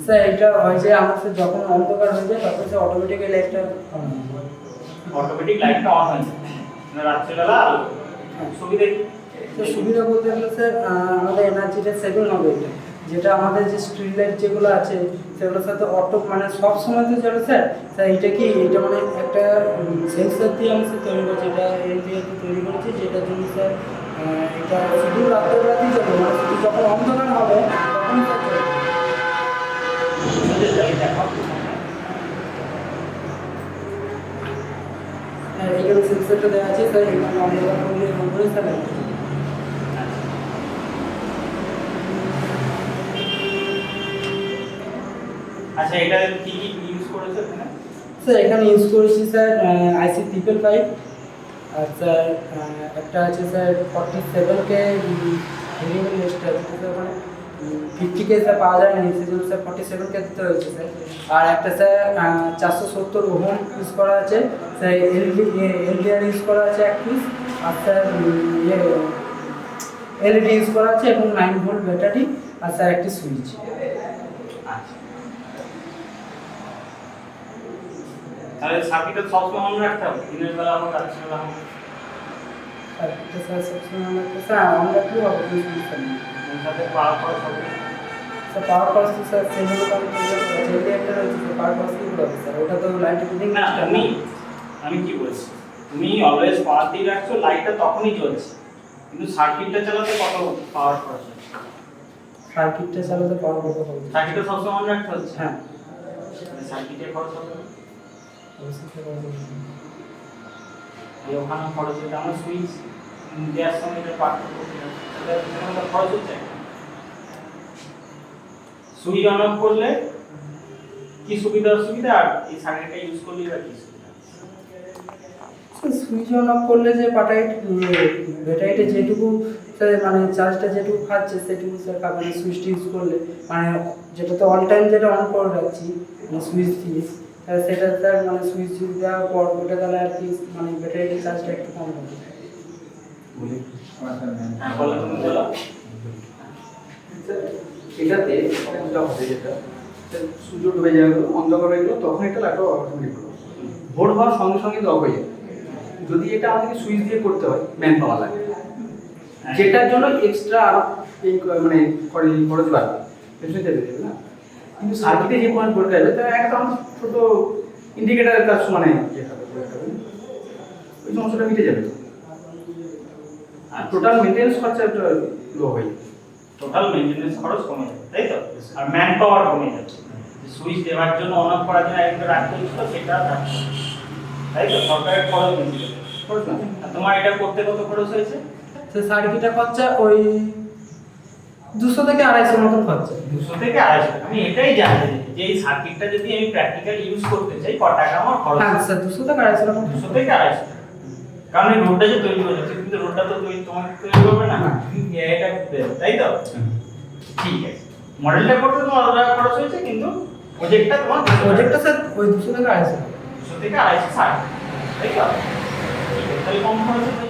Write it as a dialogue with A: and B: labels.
A: Sir এটা হয় যে আমাদের যখন অন্ধকার হয়ে যায় তখন স্যার অটোমেটিক্যালি লাইটটা
B: অটোমেটিক লাইটটা অন হয়ে যায় মানে রাত্রিবেলা আলো। সুবিধা কি?
A: স্যার সুবিধা বলতে গেলে স্যার আমাদের এনার্জিটা সেভিং হবে এটা, যেটা আমাদের যে স্ট্রিট লাইট যেগুলো আছে সেগুলোর সাথে অটো মানে সব সময় তো চলে স্যার। স্যার এটা কি এটা মানে একটা সেন্সার দিয়ে আমি স্যার তৈরি করছি, এটা দিয়ে তৈরি করেছি, যেটার জন্য স্যার এটা শুধু রাত্রেবেলাতেই যাবে, মানে শুধু যখন অন্ধকার হবে তখনই স্যার চলবে। হ্যাঁ এখানে সেন্সারটা দেওয়া আছে স্যার, এখানে অন্ধকার করলে এরকম করে স্যার।
B: আচ্ছা এটা কি কি ইউজ করেছো এখানে?
A: স্যার এখানে ইউজ করেছি স্যার IC 555, আর স্যার একটা আছে স্যার 47K ভেরিয়েবল এক্সট্রা, যেটা মানে 50K স্যার পাওয়া যায় না, সেজন্য স্যার 47K দিতে হয়েছে স্যার। আর একটা স্যার 470 ওহম ইউজ করা আছে স্যার, এলডিআর ইউজ করা আছে এক পিস, আর স্যার এলইডি ইউজ করা আছে এবং 9 ভোল্ট ব্যাটারি, আর স্যার একটি সুইচ।
B: তাহলে সার্কিটটা সবসময় অন রাখতে হবে, দিনের বেলা হোক রাতের বেলা হোক।
A: সার্কিটটা স্যার সবসময় আমরা স্যার অন রাখলেও হবে, কোনো সমস্যা নেই।
B: সাথে পাওয়ার খরচ হবে
A: স্যার পাওয়ার খরচ তো স্যার সেগুলো কারণ যেগুলি একটা রয়েছে স্যার পাওয়ার খরচ কী হবে স্যার, ওটা তো লাইট ফিটিং
B: না। আমি কি বলছি, তুমি অলওয়েজ পাওয়ার দিয়ে রাখছো, লাইটটা তখনই জ্বলছে, কিন্তু সার্কিটটা চালাতে কত পাওয়ার খরচ হচ্ছে?
A: সার্কিটটা চালাতে পাওয়ার কত হবে?
B: সার্কিটটা সবসময় অন রাখতে হচ্ছে।
A: হ্যাঁ
B: সার্কিটের খরচ হবে
A: অবশ্যই স্যার হবে।
B: এই ওখানে খরচ হচ্ছে, আমরা সুইচ দেওয়ার সময় যে পার্থক্য করতে হবে সেটা খরচ হচ্ছে। সুইচ অন অফ করলে কি সুবিধা অসুবিধা, আর এই সার্কিটটা ইউজ করলে বা কি সুবিধা?
A: সুইচ অন অফ করলে যে ব্যাটারিটা যেটুকু স্যার মানে চার্জটা যেটুকু খাচ্ছে সেটুকু স্যার মানে সুইচটা ইউজ করলে মানে যেটা তো অল টাইম যেটা অন করে রাখছি মানে সুইচ দিয়ে, সেটা স্যার মানে সুইচ দেওয়ার পর ওটা তাহলে আর কি মানে ব্যাটারির চার্জটা একটু কম হবে।
C: এটাতে যেটা হবে, যেটা সূর্য ডুবে যাবে অন্ধকার হয়ে গেলো তখন এটা লাইটটা অটোমেটিক হবে, ভোর হওয়ার সঙ্গে সঙ্গে তো অফ হয়ে যাবে। যদি এটা আমাদেরকে সুইচ দিয়ে করতে হয় ম্যান পাওয়ার লাগে, যেটার জন্য এক্সট্রা আরো মানে খরচ বাড়বে, পেছনে দেবে না। কিন্তু সার্কিটে যে পয়েন্ট ভোল্ট যাবে তার একটা ছোট ইন্ডিকেটারের কাজ মানে ওই সমস্যাটা মিটে যাবে। আর টোটাল মেইনটেনেন্স খরচাটা লো হয়ে যাবে,
B: টোটাল মেইনটেনেন্স খরচ কমে যাবে, তাই তো? আর ম্যান পাওয়ার কমে যাচ্ছে, সুইচ দেওয়ার জন্য অন অফ করার জন্য একটা রাখতে হচ্ছিল, সেটা থাকছে, তাই তো? সরকারের খরচ বেশি যাবে। আর তোমার এটা করতে কত খরচ হয়েছে?
A: তো সার্কিটটা খরচা ওই 200 থেকে 250 মতো খরচা।
B: 200 থেকে 250। আমি এটাই জানতে চাই যে এই সার্কিটটা যদি আমি প্র্যাকটিক্যালি ইউজ করতে চাই কত টাকা আমার খরচ?
A: হ্যাঁ স্যার 200 থেকে 250 টাকা।
B: 200 থেকে 250। কারণ এই রোডটা যে তৈরি হয়ে যাচ্ছে, কিন্তু রোডটা তো তোমাকে তৈরি করবে না, এটা তাই তো? ঠিক আছে, মডেলটা করতে তোমার অত টাকা খরচ হয়েছে, কিন্তু প্রজেক্টটা তোমার
A: প্রজেক্টটা স্যার ওই 200 থেকে 250 টাকা।
B: 200 থেকে 250 60, তাই তো? তাহলে কম খরচ হয়েছে।